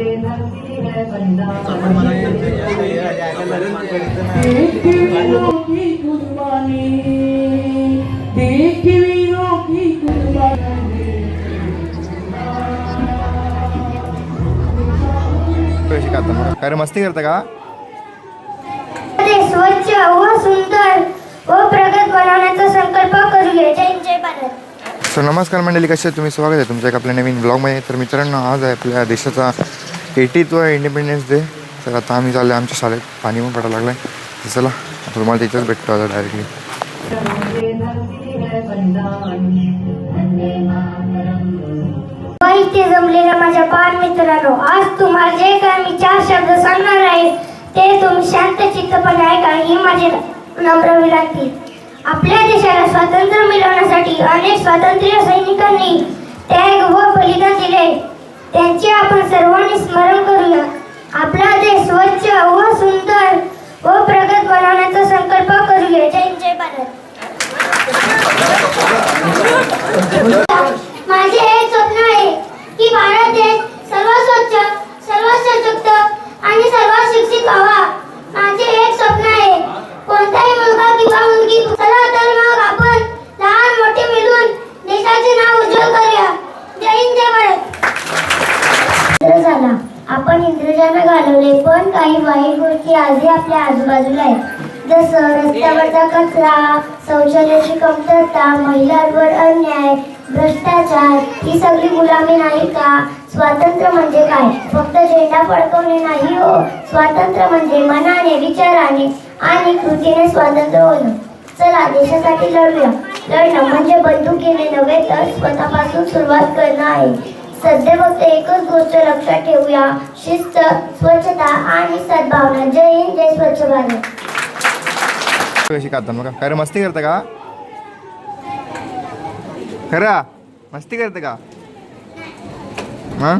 काय रे मस्ती करता का? स्वच्छ व सुंदर व प्रगत बनवण्याचा संकल्प करूया. जय भारत. सो नमस्कार मंडळी, कसे तुम्ही? स्वागत आहे तुमच्या एक आपल्या नवीन ब्लॉगमध्ये. तर मित्रांनो, आज आहे आपल्या देशाचा 80th इंडिपेंडन्स डे. तर आता आम्ही चाललो आमच्या शाळेत, पाणी पण पडायला लागलं आहे. तर चला आता तुम्हाला तिथेच भेटतो आता डायरेक्टली. इथे जमलेल्या माझ्या बाल मित्रांनो, आज तुम्हाला जे काय मी 4 शब्द सांगणार आहे ते तुम्ही शांत चित्तपणे ऐका, ही माझी नम्र विनंती. आपल्या देशाला स्वातंत्र्य मिळवण्यासाठी अनेक स्वातंत्र्य सैनिकांनी त्याग व बलिदान दिले. त्यांचे आपण सर्वांनी स्मरण करूया. आपला देश स्वच्छ व सुंदर व प्रगत बनवण्याचा संकल्प करूया. जय भारत. माझे एक स्वप्न आहे की भारत देश सर्व स्वच्छ, सर्व सशक्त आणि सर्व शिक्षित व्हावा. माझे एक स्वप्न आहे. कोणताही मुलगा किंवा मुलगी, चला तर मग आपण लहान मोठे मिळून देशाचे नाव उज्ज्वल करूया. जय हिंद, जय भारत. झाला, आपण इंग्रजांना घालवले, पण काही वाईट गोष्टी आजही आपल्या आजूबाजूला आहेत. जसं रस्त्यावरचा कचरा, शौचालयाची कमतरता, महिलांवर अन्याय, भ्रष्टाचार. ही सगळी गुलामी नाही का? स्वातंत्र्य म्हणजे काय? फक्त झेंडा फडकवणे नाही हो. स्वातंत्र्य म्हणजे मनाने, विचाराने आणि कृतीने स्वातंत्र्य होणं. चला देशासाठी लढूया. लढणं म्हणजे बंदुकीने नव्हे तर स्वतःपासून सुरुवात करणं आहे. सध्या फक्त एकच गोष्ट लक्षात ठेवूया, शिस्त, स्वच्छता आणि सद्भावना. जय हिंद, जय स्वच्छ भारत. कशी करता मग? काय रे मस्ती करता का? खरा मस्ती करते का? हां,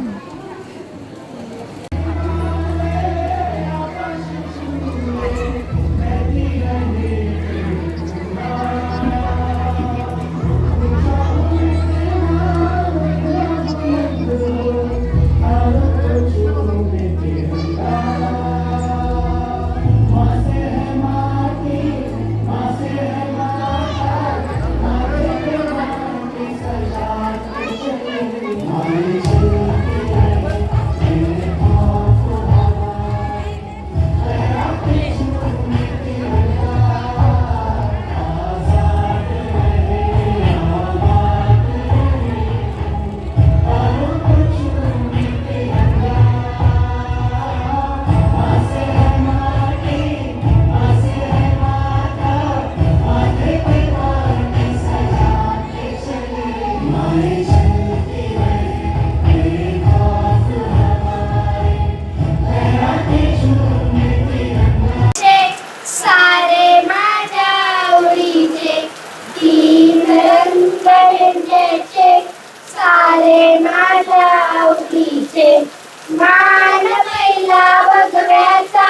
मान पहिला भगव्याचा,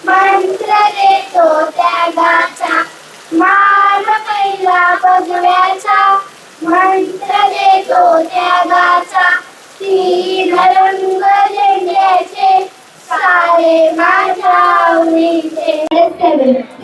मंत्र देतो त्यागाचा. मान पहिला भगव्याचा, मंत्र देतो त्यागाचा. तीन रंग झेंड्याचे, सारे माझ्या आवडीचे.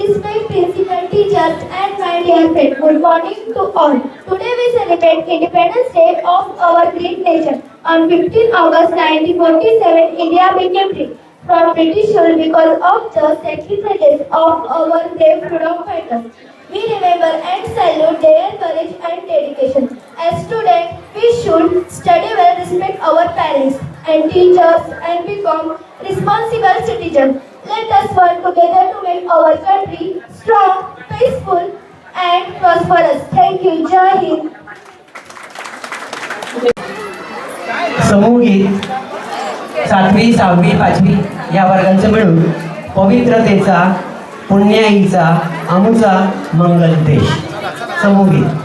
Respect principal, teachers and my dear friends. Good morning to all. Today we celebrate Independence Day of our great nation. On 15 August 1947, India became free from British rule because of the sacrifices of our brave freedom fighters. We remember and salute their courage and dedication. As students, we should study well, respect our parents and teachers, and become responsible citizens. Let us work together to make our country strong, peaceful, and prosperous. Thank you. Jai Hind. समूहगीत 7वी, 6वी, 5वी या वर्गांचं मिळून पवित्रतेचा, पुण्याईचा, आमुचा मंगल देश. समूहगीत.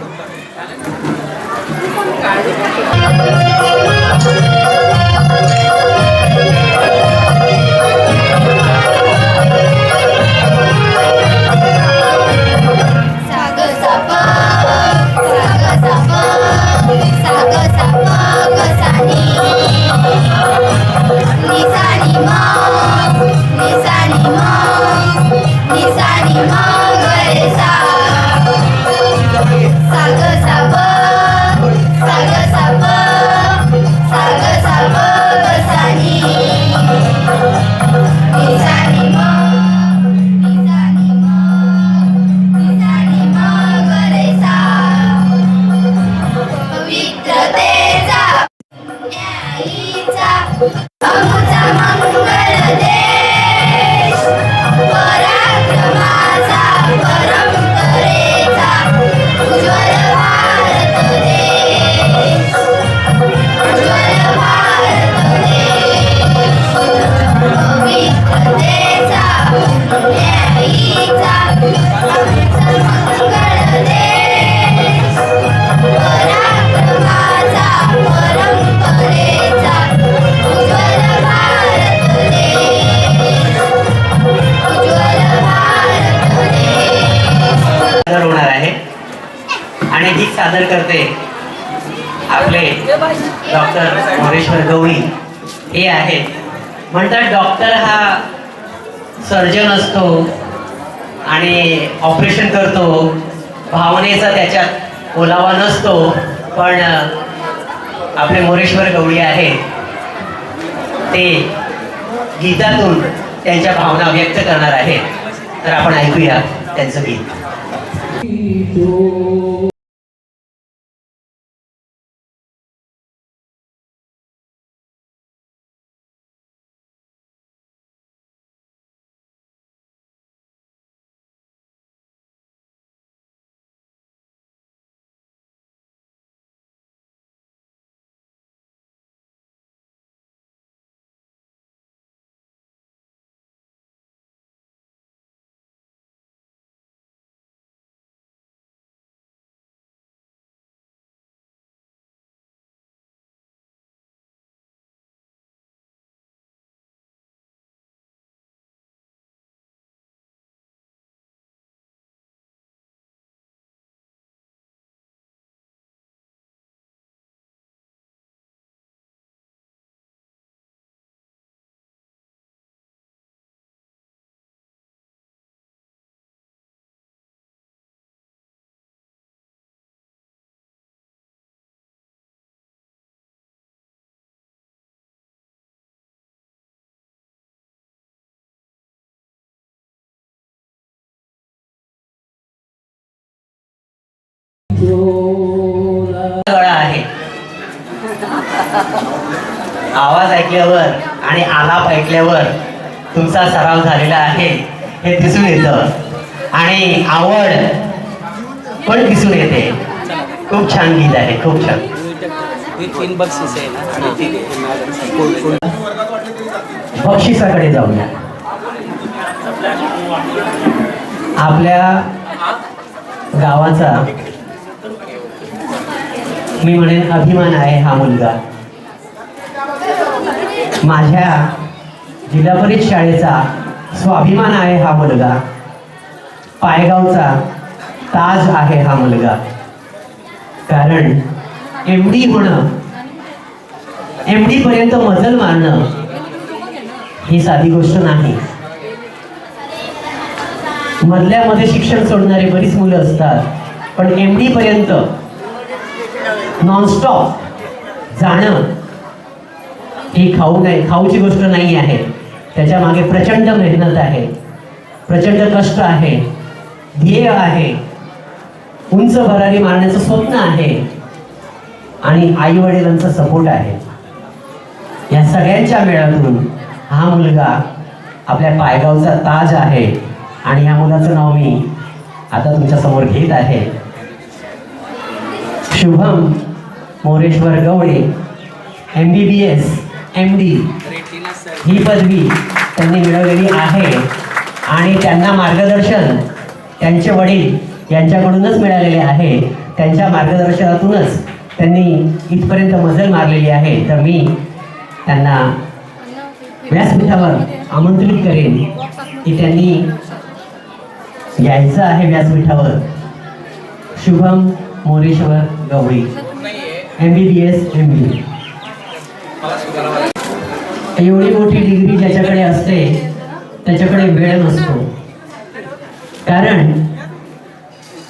Ni अमुचा मंगल देश पराक्रमाचा परंपरेचा उज्ज्वल भारत देश उज्ज्वल भारत देश पवित्रतेचा न्यायीचा अमुचा मंगल देश पराक्रमाचा परंपरेचा उज्ज्वल भारत देश उज्ज्वल भारत देश सादर होणार आहे आणि गीत सादर करते आपले डॉक्टर मोरेश्वर गवळी हे आहेत. म्हणतात डॉक्टर हा सर्जन असतो आणि ऑपरेशन करतो, भावनेचा त्याच्यात ओलावा नसतो, पण आपले मोरेश्वर गवळी आहेत ते गीतातून त्यांच्या भावना व्यक्त करणार आहेत. तर आपण ऐकूया त्यांचं गीत. गळा आहे. आवाज ऐकल्यावर आणि आलाप ऐकल्यावर तुमचा सराव झालेला आहे हे दिसून येतं आणि आवड पण दिसून येते. खूप छान गीत आहे, खूप छान. बक्षिसाकडे जाऊया. आपल्या गावाचा मी म्हणेन अभिमान आहे हा मुलगा. माझ्या जिल्हा परिषद शाळेचा स्वाभिमान आहे हा मुलगा. पायगावचा ताज आहे हा मुलगा. कारण एमडी होणं, एमडी पर्यंत मजल मारणं ही साधी गोष्ट नाही. मधल्यामध्ये शिक्षण सोडणारी बरीच मुलं असतात, पण एमडी पर्यंत नॉनस्टॉप जाणं ही खाऊची गोष्ट नाही आहे. त्याच्या मागे प्रचंड मेहनत आहे, प्रचंड कष्ट आहे, ध्येय आहे, उंच भरारी मारण्याचं स्वप्न आहे आणि आई वडिलांचा सपोर्ट आहे. या सगळ्यांच्या मेळातून हा मुलगा आपल्या पायगावचा ताज आहे आणि या मुलाचं नाव मी आता तुमच्या समोर घेत आहे. शुभम मोरेश्वर गवळे, MBBS MD ही पदवी त्यांनी मिळवलेली आहे आणि त्यांना मार्गदर्शन त्यांचे वडील यांच्याकडूनच मिळालेले आहे. त्यांच्या मार्गदर्शनातूनच त्यांनी इथपर्यंत मजल मारलेली आहे. तर मी त्यांना व्यासपीठावर आमंत्रित करेन की त्यांनी यायचं आहे व्यासपीठावर. शुभम मोरेश्वर गवळी, MBBS MD. एवढी मोठी डिग्री ज्याच्याकडे असते त्याच्याकडे वेळ नसतो. कारण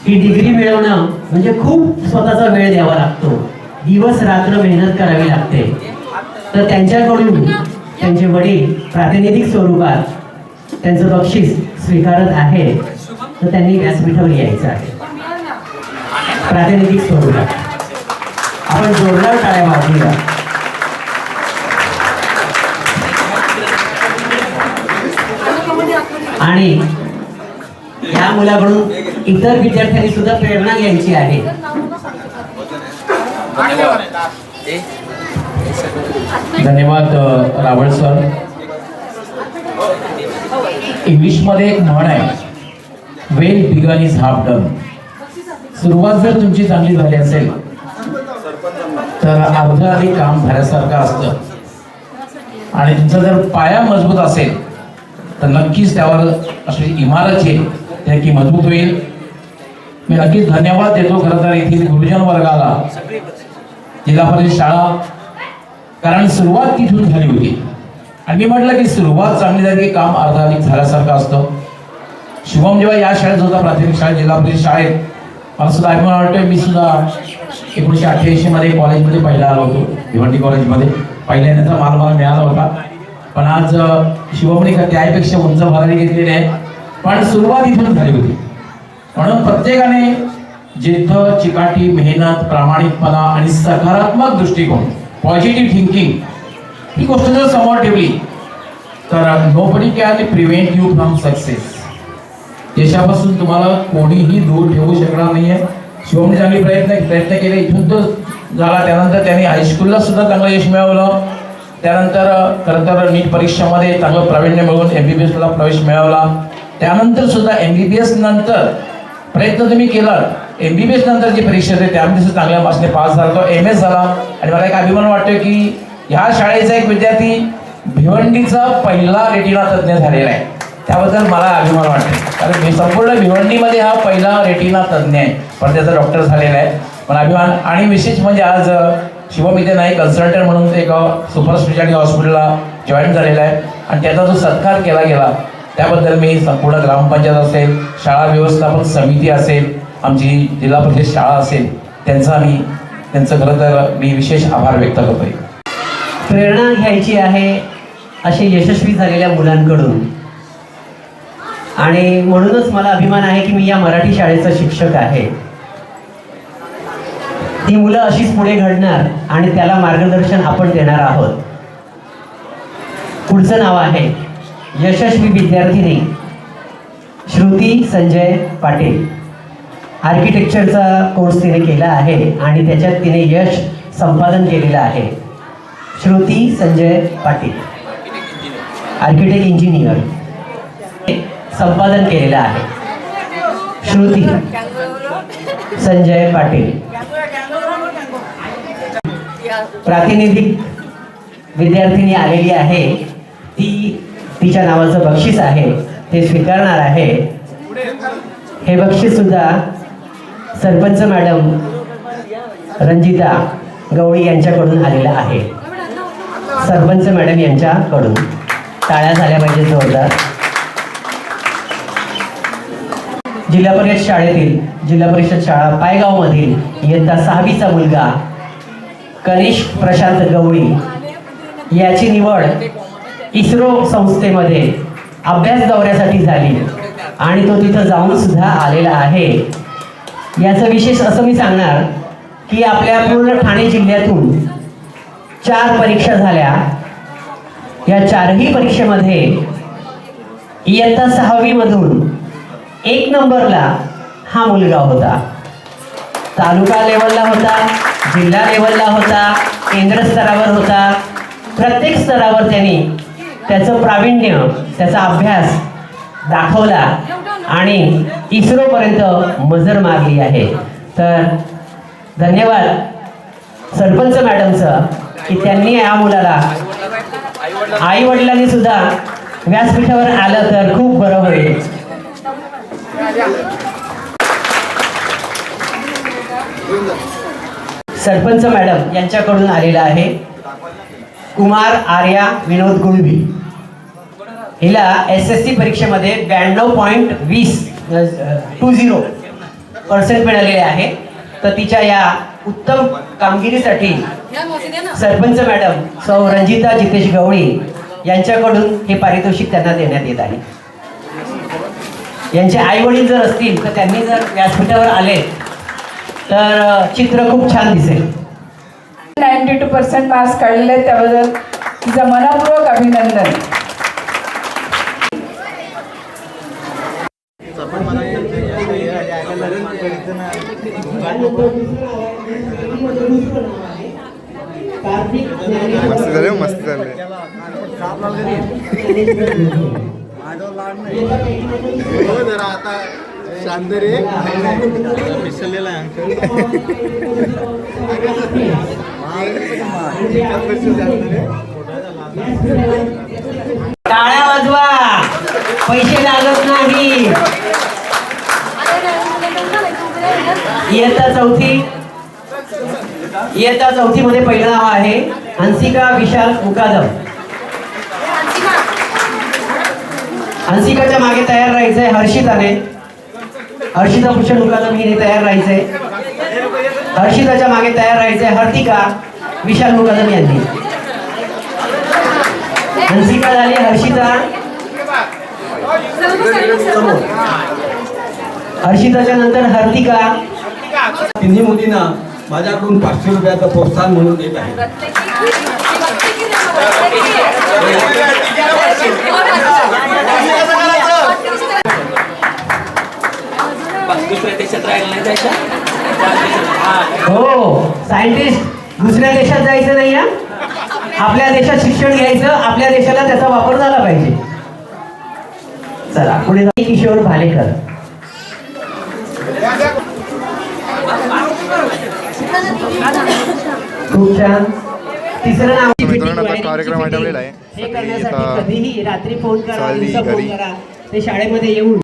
ही डिग्री मिळवणं म्हणजे खूप स्वतःचा वेळ द्यावा लागतो, दिवस रात्र मेहनत करावी लागते. तर त्यांच्याकडून त्यांचे वडील प्रातिनिधिक स्वरूपात त्यांचं बक्षीस स्वीकारत आहे. तर त्यांनी व्यासपीठावर यायचं आहे प्रातिनिधिक स्वरूपात. आपण जोरदार टाळ्या वाजवूया. आणि ह्या मुलाकडून इतर विद्यार्थ्यांनी सुद्धा प्रेरणा घ्यायची आहे. धन्यवाद रावळ सर. इंग्लिशमध्ये एक म्हण आहे, well begun is half done. सुरुवात जर तुमची चांगली झाली असेल तर अर्ध अधिक काम झाल्यासारखं असतं. आणि तुमचा जर पाया मजबूत असेल तर नक्कीच त्यावर अशी इमारत आहे ती नक्की मजबूत होईल. मी नक्कीच धन्यवाद देतो खरं तर येथील गुरुजन वर्गाला, जिल्हा परिषद शाळा, कारण सुरुवात तिथून झाली होती. आणि मी म्हटलं की सुरुवात चांगली झाली की काम अर्धाधिक झाल्यासारखं असतं. शुभम जेव्हा या शाळेत होता, प्राथमिक शाळेत, जिल्हा परिषद शाळेत, मला सुद्धा अभिमान वाटतोय. मी सुद्धा 1988 मध्ये कॉलेजमध्ये पहिला आलो होतो, भिवंडी कॉलेजमध्ये. पहिल्यानंतर मला मिळाला होता. पण आज शिवमने त्यापेक्षा उंच भरारी घेतलेली आहे. पण सुरुवात इथून झाली होती. म्हणून प्रत्येकाने जिद्द, चिकाटी, मेहनत, प्रामाणिकपणा आणि सकारात्मक दृष्टिकोन, पॉझिटिव्ह थिंकिंग, ही गोष्ट जर समोर ठेवली तर nobody can prevent you from success. यशापासून तुम्हाला कोणीही दूर ठेवू शकणार नाहीये. शिवमने चांगले प्रयत्न केले. इथून तो झाला, त्यानंतर त्यांनी हायस्कूलला सुद्धा चांगलं यश मिळवलं. त्यानंतर खरं तर नीट परीक्षेमध्ये चांगलं प्रावीण्य मिळवून MBBS ला प्रवेश मिळवला. त्यानंतर सुद्धा MBBS नंतर प्रयत्न तुम्ही केला. MBBS नंतर जी परीक्षा होते त्यामध्ये सुद्धा चांगल्या मार्क्सने पास झाला, तो MS झाला. आणि मला एक अभिमान वाटतो की ह्या शाळेचा एक विद्यार्थी भिवंडीचा पहिला रेटिना तज्ज्ञ झालेला आहे. त्याबद्दल मला अभिमान वाटतो, कारण संपूर्ण भिवंडीमध्ये हा पहिला रेटिना तज्ज्ञ आहे, पण त्याचा डॉक्टर झालेला आहे. पण अभिमान. आणि विशेष म्हणजे आज शिवम इथे नाही, कन्सल्टंट म्हणून एक सुपर स्पेशालिटी हॉस्पिटलला जॉईन झालेला आहे. आणि त्याचा जो सत्कार केला गेला त्याबद्दल मी संपूर्ण ग्रामपंचायत असेल, शाळा व्यवस्थापन समिती असेल, आमची जिल्हा परिषद शाळा असेल, त्यांचं खरं तर मी विशेष आभार व्यक्त करतोय. प्रेरणा घ्यायची आहे असे यशस्वी झालेल्या मुलांकडून. आणि म्हणूनच मला अभिमान आहे की मी या मराठी शाळेचा शिक्षक आहे. ती मुलं अशीच पुढे घडणार आणि त्याला मार्गदर्शन आपण देणार आहोत. पुढचं नाव आहे यशस्वी विद्यार्थिनी श्रुती संजय पाटील. आर्किटेक्चरचा कोर्स तिने केला आहे आणि त्याच्यात तिने यश संपादन केलेलं आहे. श्रुती संजय पाटील, आर्किटेक्ट इंजिनियर संपादन केलेलं आहे. श्रुती संजय पाटील. प्रातिनिधिक विद्यार्थिनी आलेली आहे, ती तिच्या नावाचं बक्षीस आहे ते स्वीकारणार आहे. हे बक्षीस सुद्धा सरपंच मॅडम रंजिता गवळी यांच्याकडून आलेलं आहे. सरपंच मॅडम यांच्याकडून टाळ्या झाल्या पाहिजे जोरदार. जिल्हा परिषद शाळेतील, जिल्हा परिषद शाळा पायगावमधील इयत्ता 6वीचा मुलगा कनिष्क प्रशांत गवळी याची निवड इस्रो संस्थेमध्ये अभ्यास दौऱ्यासाठी झाली आणि तो तिथं जाऊन सुद्धा आलेला आहे. याचं विशेष असं मी सांगणार की आपल्या पूर्ण ठाणे जिल्ह्यातून 4 परीक्षा झाल्या. या 4ही परीक्षेमध्ये इयत्ता 6वी मधून 1 नंबरला हा मुलगा होता. तालुका लेवलला होता, जिल्हा लेवलला होता, केंद्र स्तरावर होता. प्रत्येक स्तरावर त्यांनी त्याचं प्रावीण्य, त्याचा अभ्यास दाखवला आणि इस्रोपर्यंत मजर मारली आहे. तर धन्यवाद सरपंच मॅडमचं की त्यांनी या मुलाला, आई वडिलांनी सुद्धा व्यासपीठावर आलं तर खूप बरं होईल. सरपंच मॅडम यांच्याकडून आलेला आहे कुमार आर्या विनोद गुळवी. हिला SSC परीक्षेमध्ये 92.20% मिळालेले आहे. तर तिच्या या उत्तम कामगिरीसाठी सरपंच मॅडम सौ रंजिता जितेश गवळी यांच्याकडून हे पारितोषिक त्यांना देण्यात येत आहे. यांचे आई वडील जर असतील तर त्यांनी जर व्यासपीठावर आले तर चित्र खूप छान दिसेल. 92% मार्क्स काढलेले आहेत, त्याबद्दल तिचं मनपूर्वक अभिनंदन. मस्त झाले मस्त झाले. टाळ्या वाजवा, पैसे लागत नाही. इयत्ता चौथी मध्ये पहिलं नाव आहे हंसिका विशाल मुकादम. हंसिकाच्या मागे तयार राहायचंय हर्षिताने. हर्षिता भूषण मुकादम हिने तयार राहायचंय. हर्षिताच्या मागे तयार राहायचंय हर्तिका विशाल मुकादम यांनी. हंसिका झाली, हर्षिता हर्षिताच्या नंतर हर्तिका. तिन्ही मुलींना माझ्याकडून 500 रुपयाचं प्रोत्साहन म्हणून देत आहे. हो, सायंटिस्ट दुसऱ्या देशात जायचं नाही हा. आपल्या देशात शिक्षण घ्यायचं, आपल्या देशाला त्याचा वापर झाला पाहिजे. चला पुढे जाऊ. किशोर भालेकर. खूप छान. तिसरं नाव मित्रांनो, आता कार्यक्रम आटवलेला आहे. हे करण्यासाठी आता कधीही रात्री फोन करा, चालली दिवसा फोन घरी. करा. ते शाळेमध्ये येऊन